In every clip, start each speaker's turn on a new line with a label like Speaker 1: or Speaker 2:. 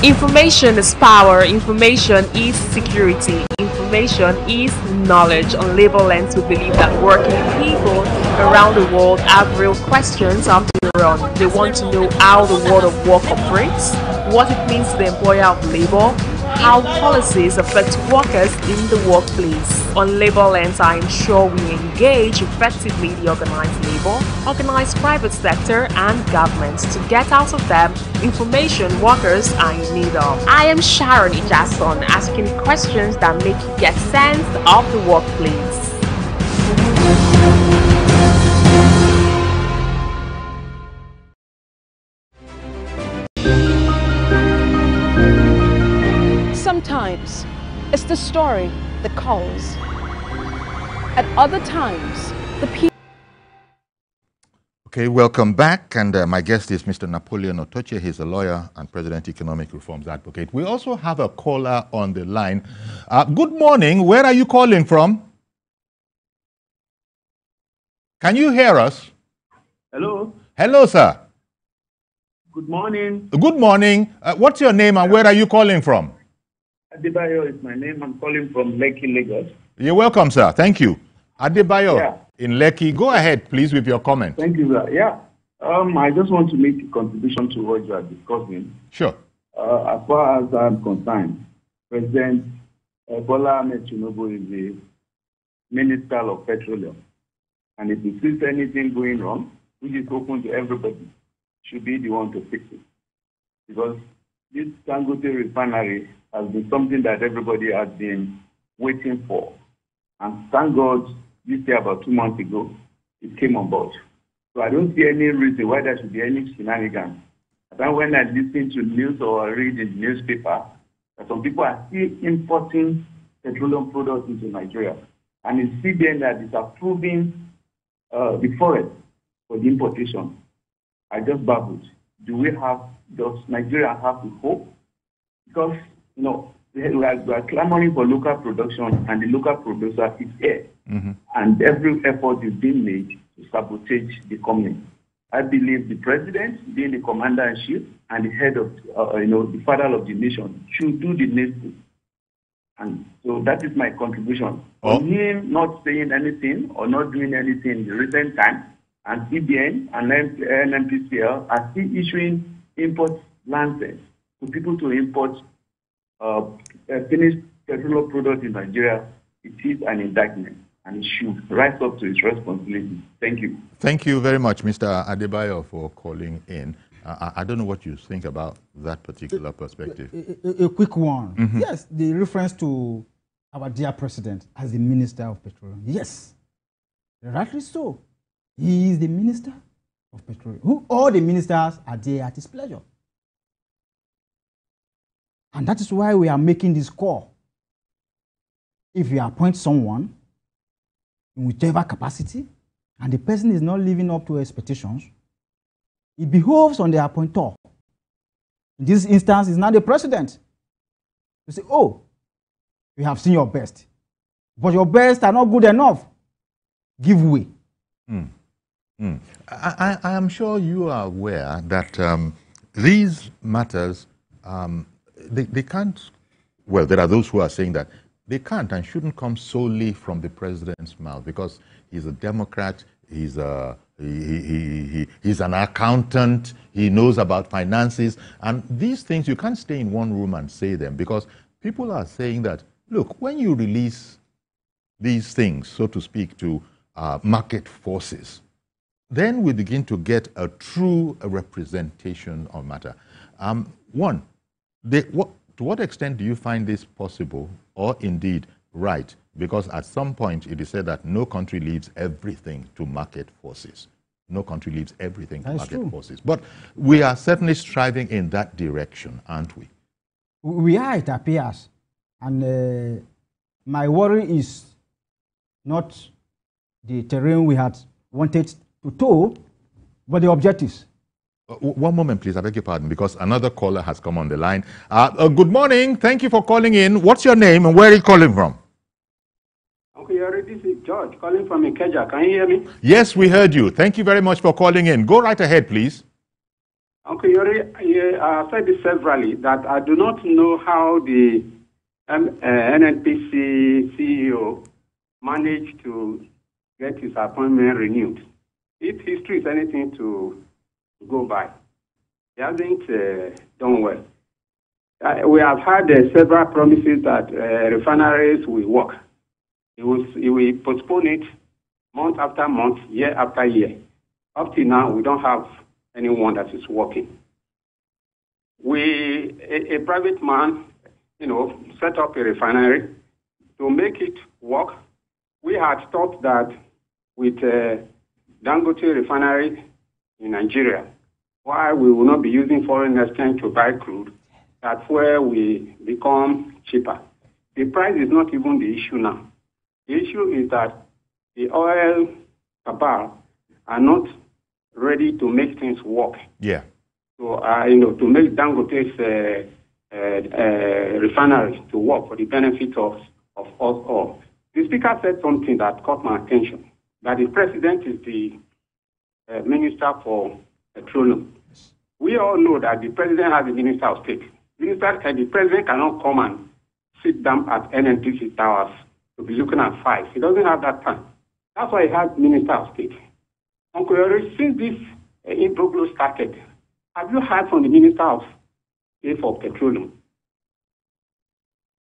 Speaker 1: Information is power, information is security, information is knowledge. On Labor Lens, we believe that working people around the world have real questions on their own. They want to know how the world of work operates, what it means to the employer of labor, how policies affect workers in the workplace. On Labor Lens, I ensure we engage effectively the organized labor, organized private sector, and government to get out of them information workers are in need of. I am Sharon Ijason, asking questions that make you get sense of the workplace.
Speaker 2: Sometimes it's the story that calls. At other times, the people.
Speaker 3: Okay, welcome back. And my guest is Mr. Napoleon Otoche. He's a lawyer and President Economic Reforms Advocate. We also have a caller on the line. Good morning. Where are you calling from? Can you hear us?
Speaker 4: Hello.
Speaker 3: Hello, sir.
Speaker 4: Good morning.
Speaker 3: Good morning. What's your name and where are you calling from?
Speaker 4: Adebayo is my name. I'm calling from Lekki, Lagos.
Speaker 3: You're welcome, sir. Thank you. Adebayo in Lekki. Go ahead, please, with your comment.
Speaker 4: Thank you, sir. Yeah. I just want to make a contribution to what you are discussing.
Speaker 3: Sure.
Speaker 4: As far as I'm concerned, President Bola Ahmed Tinubu is the Minister of Petroleum. And if he sees anything going wrong, which is open to everybody, should be the one to fix it. Because this Dangote refinery has been something that everybody has been waiting for. And thank God, this year, about 2 months ago, it came on board. So I don't see any reason why there should be any shenanigans. And when I listen to news or read in the newspaper, that some people are still importing petroleum products into Nigeria. And it's CBN that is approving the forest for the importation. I just babbled. Does Nigeria have the hope? Because, we are clamoring for local production, and the local producer is here. Mm-hmm. And every effort is being made to sabotage the company. I believe the president, being the commander-in-chief and the head of, the father of the nation, should do the needful. And so that is my contribution. On him not saying anything or not doing anything in the recent time, and CBN and NNPCL are still issuing import licenses to people to import finished petroleum products in Nigeria. It is an indictment, and it should rise up to its responsibility. Thank you.
Speaker 3: Thank you very much, Mr. Adebayo, for calling in. I don't know what you think about that particular perspective.
Speaker 5: A quick one. Mm-hmm. Yes, the reference to our dear president as the Minister of Petroleum. Yes, rightly so. He is the Minister of Petroleum. All the ministers are there at his pleasure. And that is why we are making this call. If you appoint someone in whichever capacity, and the person is not living up to expectations, it behoves on the appointer. In this instance, it's not the president. You say, oh, we have seen your best, but your best are not good enough. Give way.
Speaker 3: I am sure you are aware that these matters, they can't, well, there are those who are saying that they can't and shouldn't come solely from the president's mouth because he's a Democrat, he's an accountant, he knows about finances, and these things, you can't stay in one room and say them because people are saying that, look, when you release these things, so to speak, to market forces, then we begin to get a true representation of matter. One, to what extent do you find this possible or indeed right? Because at some point it is said that no country leaves everything to market forces. No country leaves everything to market forces. But we are certainly striving in that direction, aren't we?
Speaker 5: We are, it appears. And my worry is not the terrain we had wanted to tow, but the objectives.
Speaker 3: One moment, please. I beg your pardon, because another caller has come on the line. Good morning. Thank you for calling in. What's your name and where are you calling from?
Speaker 6: Okay, this is George calling from Ikeja. Can you hear me?
Speaker 3: Yes, we heard you. Thank you very much for calling in. Go right ahead, please.
Speaker 6: Uncle Yori, I said this severally, that I do not know how the NNPC CEO managed to get his appointment renewed. If history is anything to go by, he hasn't done well. We have had several promises that refineries will work. He will postpone it month after month, year after year. Up till now, we don't have anyone that is working. A private man, set up a refinery to make it work. We had thought that with Dangote refinery in Nigeria, why we will not be using foreign exchange to buy crude, that's where we become cheaper. The price is not even the issue now. The issue is that the oil cabal are not ready to make things work.
Speaker 3: Yeah.
Speaker 6: So, to make Dangote's refinery to work for the benefit of us all. The speaker said something that caught my attention, that the president is the minister for petroleum. We all know that the president has a minister of state. The president cannot come and sit down at NNPC towers to be looking at files. He doesn't have that time. That's why he has minister of state. Uncle Yori, since this imbroglio started, have you heard from the minister of state for petroleum?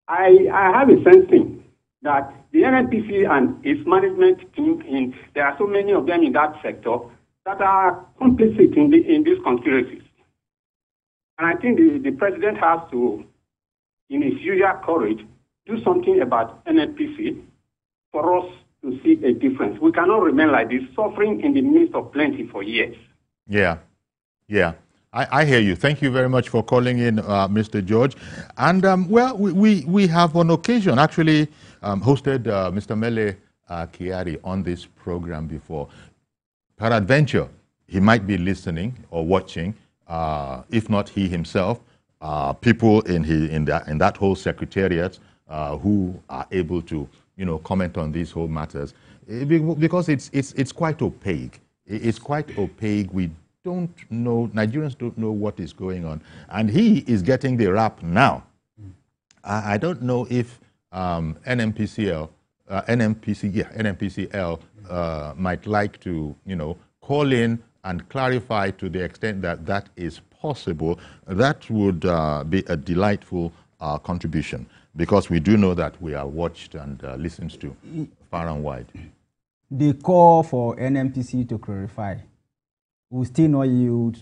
Speaker 6: I have a sensing that the NNPC and its management team, there are so many of them in that sector that are complicit in these conspiracies. And I think the president has to, in his usual courage, do something about NNPC for us to see a difference. We cannot remain like this, suffering in the midst of plenty for years.
Speaker 3: Yeah. I hear you. Thank you very much for calling in, Mr. George. And, we have on occasion actually hosted Mr. Mele Kyari on this program before. Peradventure, he might be listening or watching, if not he himself, people in that whole secretariat who are able to, comment on these whole matters, because it's quite opaque. It's quite opaque. We don't know, Nigerians don't know what is going on. And he is getting the rap now. I don't know if NNPCL might like to, call in and clarify to the extent that that is possible. That would be a delightful contribution, because we do know that we are watched and listened to far and wide.
Speaker 5: The call for NNPC to clarify will still not yield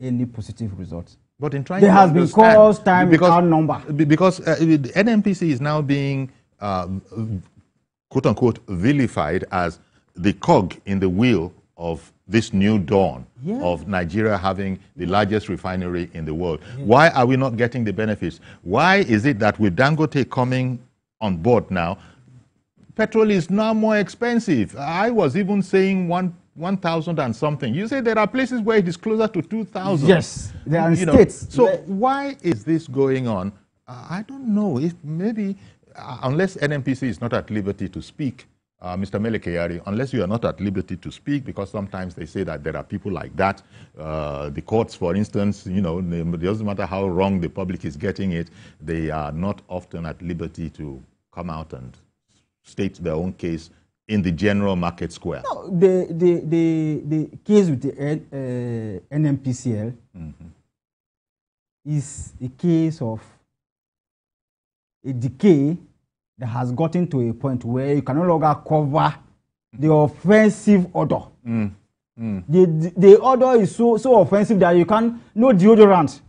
Speaker 5: any positive results.
Speaker 3: But in trying
Speaker 5: there
Speaker 3: to
Speaker 5: has been calls time without number.
Speaker 3: Because the NNPC is now being, quote unquote, vilified as the cog in the wheel of this new dawn of Nigeria having the largest refinery in the world. Why are we not getting the benefits? Why is it that with Dangote coming on board now, petrol is now more expensive? I was even saying 1,000 and something. You say there are places where it is closer to 2,000.
Speaker 5: Yes, there are states.
Speaker 3: So why is this going on? I don't know. If maybe, unless NNPC is not at liberty to speak, Mr. Mele Kyari, unless you are not at liberty to speak, because sometimes they say that there are people like that. The courts, for instance, it doesn't matter how wrong the public is getting it, they are not often at liberty to come out and state their own case in the general market square.
Speaker 5: No, the case with the NNPCL is a case of a decay that has gotten to a point where you can no longer cover the offensive odor. The odor is so offensive that you can, no deodorant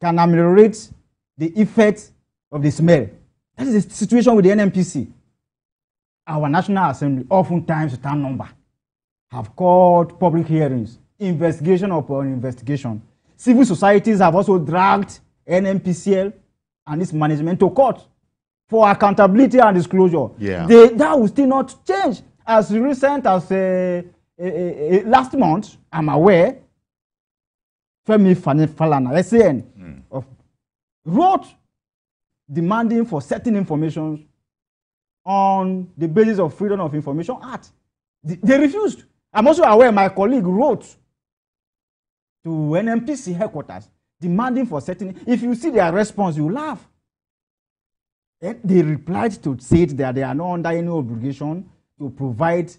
Speaker 5: can ameliorate the effect of the smell. That is the situation with the NNPC. Our National Assembly, oftentimes without number, have called public hearings, investigation upon investigation. Civil societies have also dragged NNPCL and its management to court for accountability and disclosure. That will still not change. As recent as last month, I'm aware, Femi Falana, SAN, wrote demanding for certain information on the basis of Freedom of Information Act. They refused. I'm also aware my colleague wrote to NNPC headquarters demanding for certain. If you see their response, you laugh. And they replied to say that they are not under any obligation to provide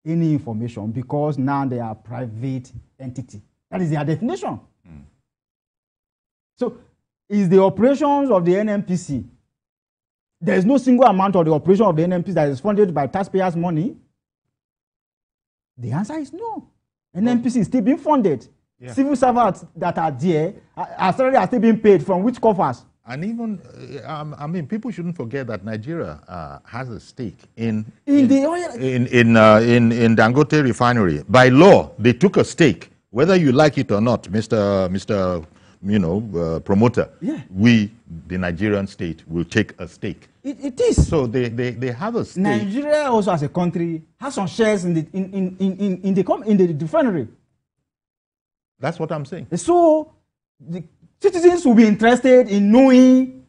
Speaker 5: any information because now they are a private entity. That is their definition. So, is the operations of the NNPC, there is no single amount of the operation of the NNPC that is funded by taxpayers' money? The answer is no. NNPC is still being funded. Yeah. Civil servants that are there are still being paid from which coffers?
Speaker 3: And even, I mean, people shouldn't forget that Nigeria has a stake in Dangote refinery. By law, they took a stake, whether you like it or not, Mr. Promoter. Yeah. We, the Nigerian state, will take a stake.
Speaker 5: It is.
Speaker 3: So they have a stake.
Speaker 5: Nigeria also, as a country, has some shares in the refinery.
Speaker 3: That's what I'm saying.
Speaker 5: So the citizens will be interested in knowing,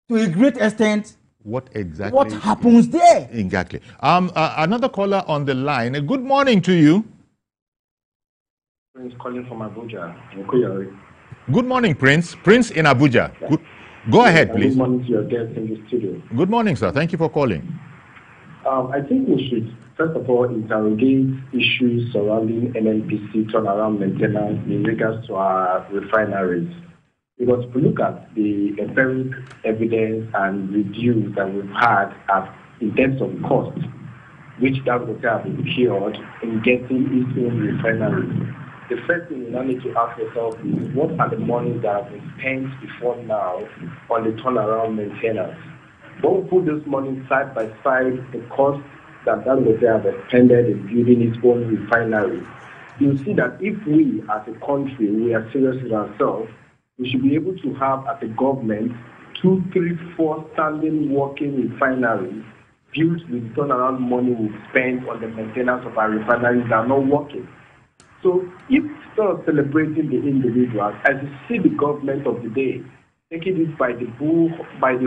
Speaker 5: to a great extent, what happens there.
Speaker 3: Exactly. Another caller on the line. Good morning to you.
Speaker 7: Prince calling from Abuja.
Speaker 3: Good morning, Prince. Prince in Abuja. Yeah. Go ahead, please.
Speaker 7: Good morning to your guests in the studio.
Speaker 3: Good morning, sir. Thank you for calling.
Speaker 7: I think we should, first of all, interrogate issues surrounding NNPC turnaround maintenance in regards to our refineries. Because if we look at the empiric evidence and reviews that we've had in terms of cost, which Dangote have incurred in getting its own refineries, the first thing you now need to ask yourself is, what are the monies that have been spent before now on the turnaround maintenance? When we put this money side by side, the cost that Dangote have expended in building its own refinery, you'll see that if we as a country, we are serious with ourselves, we should be able to have as a government 2, 3, 4 standing working refineries built with turnaround money we've spent on the maintenance of our refineries that are not working. So if instead of celebrating the individuals, as you see the government of the day taking it by the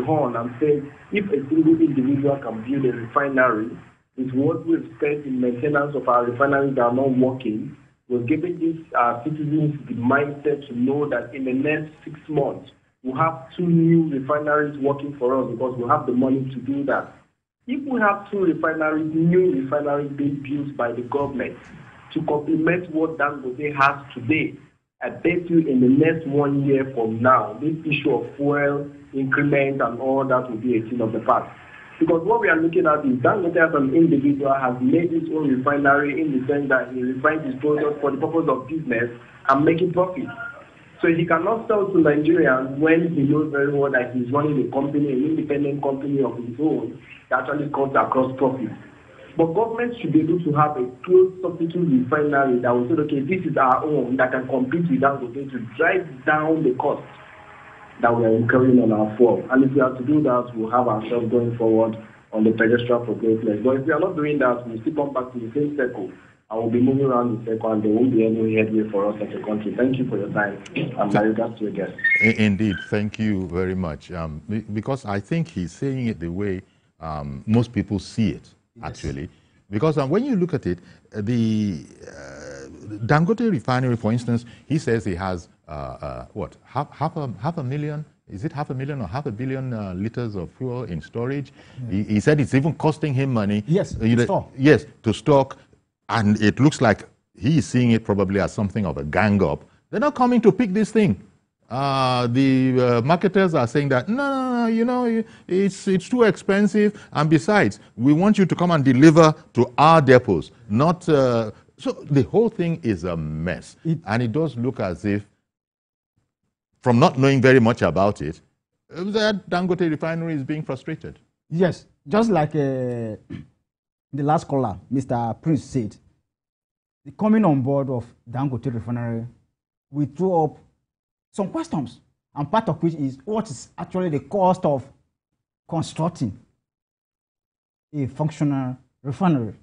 Speaker 7: horn and saying, if a single individual can build a refinery with what we've spent in maintenance of our refineries that are not working, we're giving these citizens the mindset to know that in the next 6 months, we'll have 2 new refineries working for us because we'll have the money to do that. If we have 2 refineries, new refineries being built by the government to complement what Dangote has today, I bet you in the next 1 year from now, this issue of fuel increment and all that will be a thing of the past. Because what we are looking at is Dangote as an individual has made his own refinery in the sense that he refines his products for the purpose of business and making profit. So he cannot sell to Nigerians when he knows very well that he's running a company, an independent company of his own that actually cuts across profit. But government should be able to have a closed substitute refinery that will say, okay, this is our own that can compete with Dangote to drive down the cost that we are incurring on our fuel. And if we have to do that, we'll have ourselves going forward on the pedestal for great place. But if we are not doing that, we'll still come back to the same circle. And we'll be moving around the circle and there won't be any headway for us as a country. Thank you for your time. And my regards to your guest.
Speaker 3: Indeed, thank you very much. Because I think he's saying it the way most people see it. Yes. Actually, because when you look at it, the Dangote refinery, for instance, he says he has half a million? Is it 500,000 or 500 million liters of fuel in storage? Yeah. He said it's even costing him money.
Speaker 5: Yes,
Speaker 3: to stock, and it looks like he is seeing it probably as something of a gang up. They're not coming to pick this thing. The marketers are saying that, no, it's too expensive. And besides, we want you to come and deliver to our depots. Not so the whole thing is a mess. And it does look as if, from not knowing very much about it, that Dangote refinery is being frustrated.
Speaker 5: Yes, just like the last caller, Mr. Prince said, the coming on board of Dangote refinery, we threw up some questions, and part of which is what is actually the cost of constructing a functional refinery?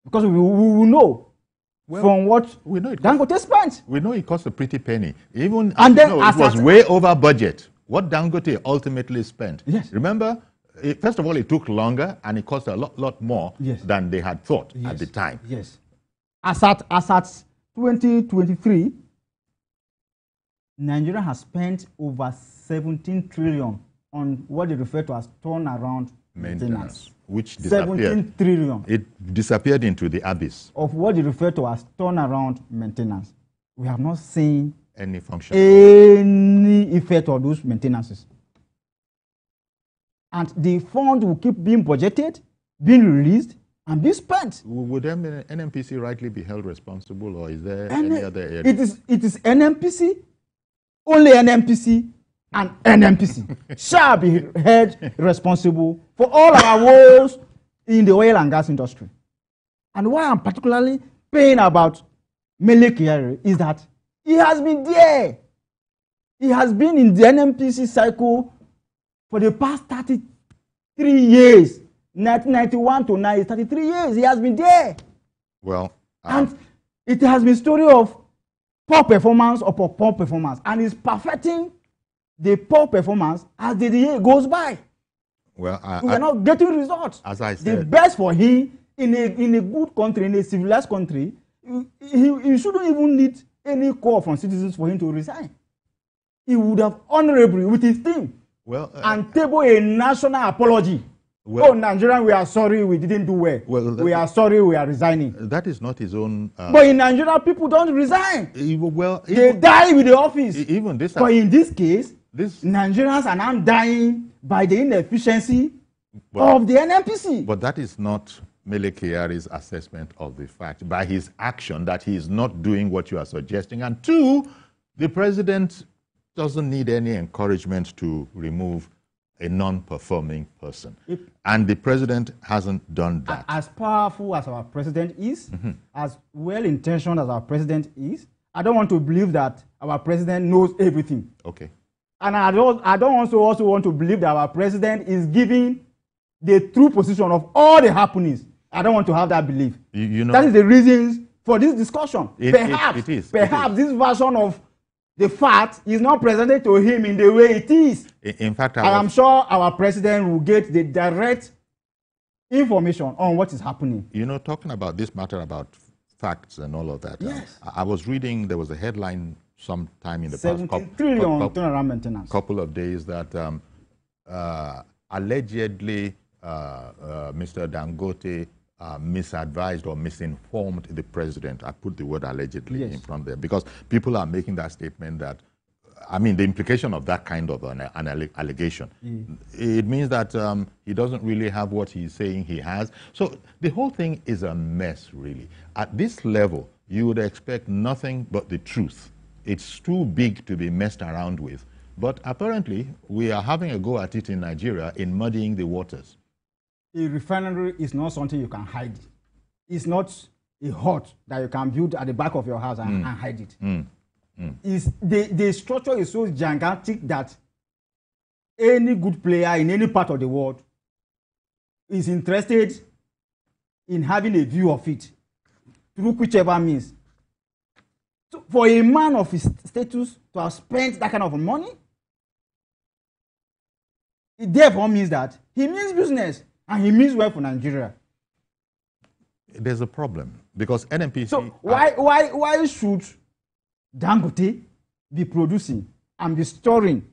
Speaker 5: Because we will know from what we know Dangote spent.
Speaker 3: We know it cost a pretty penny. Even and then it was way over budget. What Dangote ultimately spent.
Speaker 5: Yes.
Speaker 3: Remember, first of all, it took longer and it cost a lot more than they had thought at the time.
Speaker 5: Yes. As at 2023, Nigeria has spent over 17 trillion on what they refer to as turnaround maintenance.
Speaker 3: Which disappeared.
Speaker 5: 17 trillion.
Speaker 3: It disappeared into the abyss.
Speaker 5: Of what they refer to as turnaround maintenance. We have not seen
Speaker 3: any function,
Speaker 5: any effect of those maintenances. And the fund will keep being budgeted, being released, and be spent.
Speaker 3: Would NNPC rightly be held responsible, or is there any other area?
Speaker 5: It is NNPC, only NNPC, and NNPC shall be held responsible for all our woes in the oil and gas industry. And why I'm particularly pained about Mele Kyari is that he has been there. He has been in the NNPC cycle for the past 33 years. 1991 to now, 33 years. He has been there.
Speaker 3: Well,
Speaker 5: and it has been a story of poor performance or poor performance. And he's perfecting the poor performance as the year goes by.
Speaker 3: Well,
Speaker 5: we are not getting results.
Speaker 3: As I said,
Speaker 5: the best for him in a good country, in a civilized country, he shouldn't even need any call from citizens for him to resign. He would have honorably with his team and table a national apology. Well, oh, Nigerian, we are sorry we didn't do well. We are sorry we are resigning.
Speaker 3: That is not his own.
Speaker 5: But in Nigeria, people don't resign.
Speaker 3: They
Speaker 5: die with the office.
Speaker 3: Even this.
Speaker 5: But in this case, Nigerians are now dying by the inefficiency of the NNPC.
Speaker 3: But that is not Mele Kyari's assessment of the fact by his action that he is not doing what you are suggesting. And two, the president doesn't need any encouragement to remove a non-performing person. And the president hasn't done that.
Speaker 5: As powerful as our president is, as well-intentioned as our president is, I don't want to believe that our president knows everything.
Speaker 3: Okay.
Speaker 5: And I don't also want to believe that our president is giving the true position of all the happenings. I don't want to have that belief.
Speaker 3: You know,
Speaker 5: that is the reasons for this discussion. Perhaps this version of the fact is not presented to him in the way it is.
Speaker 3: In fact,
Speaker 5: I am sure our president will get the direct information on what is happening.
Speaker 3: You know, talking about this matter about facts and all of that.
Speaker 5: Yes.
Speaker 3: I was reading, there was a headline sometime in the past couple of days that allegedly Mr. Dangote misadvised or misinformed the president. I put the word allegedly in front there because people are making that statement that, I mean, the implication of that kind of an allegation, it means that he doesn't really have what he's saying he has. So the whole thing is a mess, really. At this level, you would expect nothing but the truth. It's too big to be messed around with. But apparently, we are having a go at it in Nigeria in muddying the waters.
Speaker 5: A refinery is not something you can hide. It's not a hut that you can build at the back of your house and hide it. The structure is so gigantic that any good player in any part of the world is interested in having a view of it through whichever means. So for a man of his status to have spent that kind of money, it therefore means that he means business. And he means well for Nigeria.
Speaker 3: There's a problem because NNPC.
Speaker 5: So why should Dangote be producing and be storing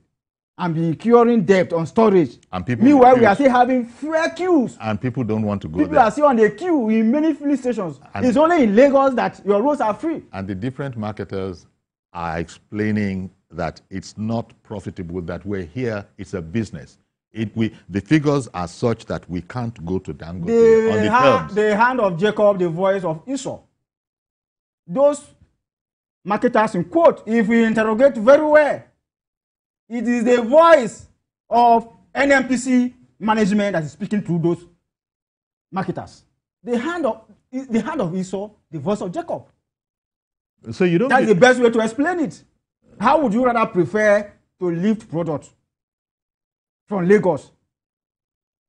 Speaker 5: and be incurring debt on storage?
Speaker 3: And people
Speaker 5: meanwhile, we are still having fair queues.
Speaker 3: And people don't want to go
Speaker 5: people
Speaker 3: there.
Speaker 5: Are still on the queue in many filling stations. And it's only in Lagos that your roads are free.
Speaker 3: And the different marketers are explaining that it's not profitable, that we're here, it's a business. The figures are such that we can't go to Dangote on the terms.
Speaker 5: The hand of Jacob, the voice of Esau. Those marketers in quote, if we interrogate very well, it is the voice of NNPC management that is speaking to those marketers. The hand of Esau, the voice of Jacob.
Speaker 3: So you don't.
Speaker 5: That's the best way to explain it. How would you rather prefer to lift products from Lagos,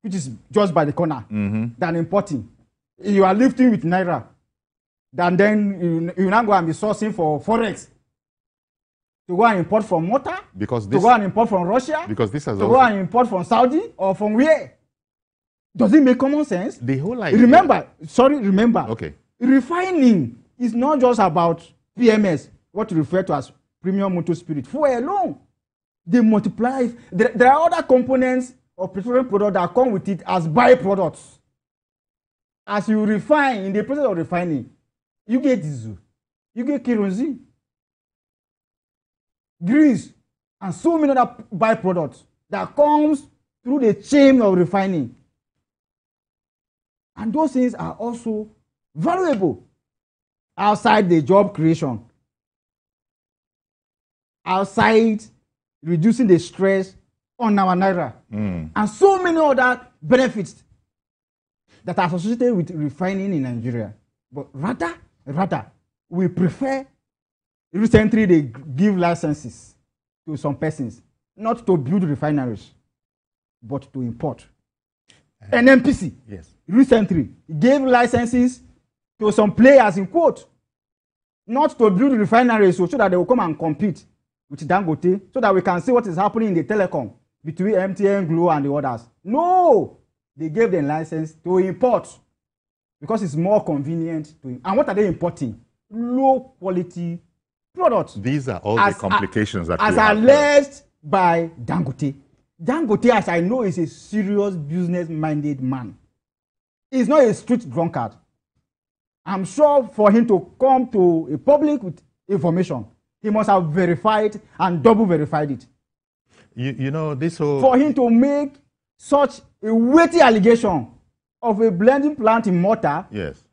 Speaker 5: which is just by the corner, than importing? You are lifting with Naira, then you now go and be sourcing for Forex. To go and import from Malta, to go and import from Russia, to go and import from Saudi, or from where? Does it make common sense?
Speaker 3: The whole idea.
Speaker 5: Remember,
Speaker 3: Okay.
Speaker 5: refining is not just about PMS, what you refer to as premium motor spirit, fuel alone, they multiply. There are other components of petroleum product that come with it as byproducts. As you refine, in the process of refining, you get diesel, you get kerosene, grease, and so many other byproducts that comes through the chain of refining. And those things are also valuable outside the job creation, outside reducing the stress on our naira, and so many other benefits that are associated with refining in Nigeria. But rather, we prefer, recently they give licenses to some persons, not to build refineries, but to import. NNPC,
Speaker 3: yes,
Speaker 5: recently gave licenses to some players, in quote, not to build refineries so that they will come and compete with Dangote, so that we can see what is happening in the telecom between MTN, Glo, and the others. No, they gave them license to import because it's more convenient to. And what are they importing? Low quality products.
Speaker 3: These are all the complications that
Speaker 5: as
Speaker 3: we have
Speaker 5: alleged by Dangote. Dangote, as I know, is a serious business-minded man. He's not a street drunkard. I'm sure for him to come to a public with information, he must have verified and double verified it.
Speaker 3: You know, this whole...
Speaker 5: For him to make such a weighty allegation of a blending plant in Malta,
Speaker 3: yes,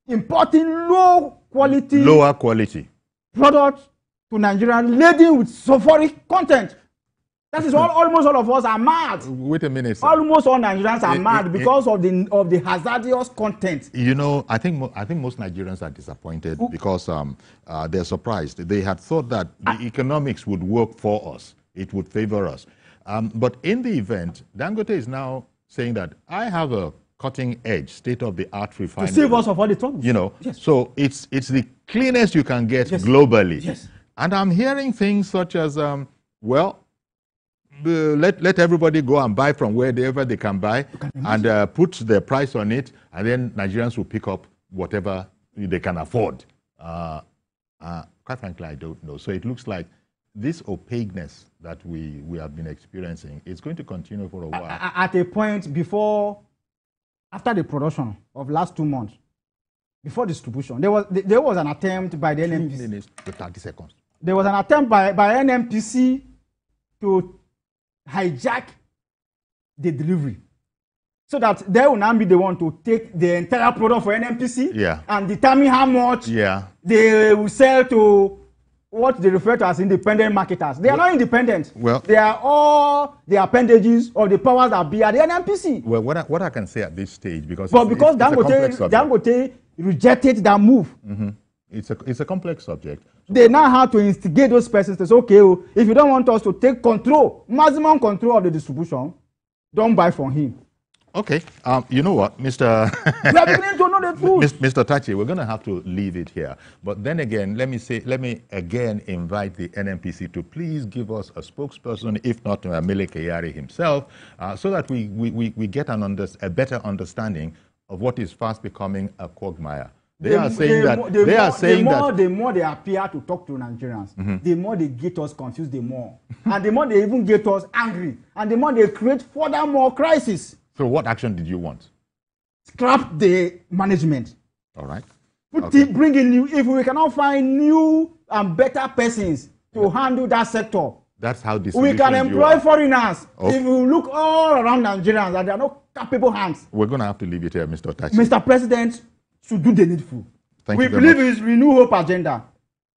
Speaker 5: importing lower quality products to Nigeria, laden with sulfuric content. That is almost all of us are mad.
Speaker 3: Wait a minute, sir.
Speaker 5: Almost all Nigerians are mad because of the hazardous content.
Speaker 3: You know, I think most Nigerians are disappointed because they're surprised. They had thought that the economics would work for us. It would favor us. But in the event, Dangote is now saying that I have a cutting-edge, state-of-the-art refinery.
Speaker 5: To save us of all the troubles.
Speaker 3: You know,
Speaker 5: yes.
Speaker 3: So it's the cleanest you can get
Speaker 5: yes.
Speaker 3: globally.
Speaker 5: Yes.
Speaker 3: And I'm hearing things such as, let everybody go and buy from wherever they can buy and put their price on it, and then Nigerians will pick up whatever they can afford. Quite frankly, I don't know. So it looks like this opaqueness that we have been experiencing is going to continue for a while.
Speaker 5: At a point after the production of last 2 months, before distribution, there was an attempt by the NNPC.
Speaker 3: 2 minutes to 30 seconds.
Speaker 5: There was an attempt by NNPC to hijack the delivery, so that they will now be the one to take the entire product for NNPC and determine how much they will sell to what they refer to as independent marketers. They are not independent. Well, they are all the appendages of the powers that be at the NNPC.
Speaker 3: Well, what I can say at this stage, because
Speaker 5: Dangote rejected that move.
Speaker 3: Mm-hmm. It's a complex subject.
Speaker 5: They now have to instigate those persons to say, okay, if you don't want us to take control, maximum control of the distribution, don't buy from him.
Speaker 3: Okay. You know what, Mr.
Speaker 5: We are beginning to know the truth.
Speaker 3: Mr. Tachi, we're going to have to leave it here. But then again, let me again invite the NNPC to please give us a spokesperson, if not Mele Kyari himself, so that we get a better understanding of what is fast becoming a quagmire. The
Speaker 5: more they appear to talk to Nigerians, the more they get us confused, the more. And the more they even get us angry. And the more they create furthermore crisis.
Speaker 3: So what action did you want?
Speaker 5: Scrap the management.
Speaker 3: All right.
Speaker 5: Bring in new, if we cannot find new and better persons to handle that sector.
Speaker 3: That's how this.
Speaker 5: We can employ foreigners. Okay. If we look all around Nigerians and there are no capable hands.
Speaker 3: We're going to have to leave it here, Mr. Tachi.
Speaker 5: Mr. President should do the needful.
Speaker 3: We
Speaker 5: believe in his Renew Hope agenda.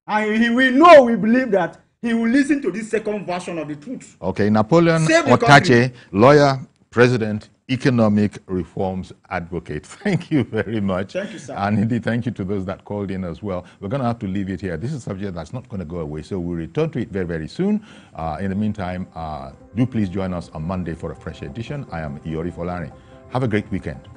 Speaker 5: And we believe that he will listen to this second version of the truth.
Speaker 3: Okay, Napoleon Otache, lawyer, president, economic reforms advocate. Thank you very much.
Speaker 5: Thank you, sir.
Speaker 3: And indeed, thank you to those that called in as well. We're going to have to leave it here. This is a subject that's not going to go away, so we'll return to it very, very soon. In the meantime, do please join us on Monday for a fresh edition. I am Iyori Folari. Have a great weekend.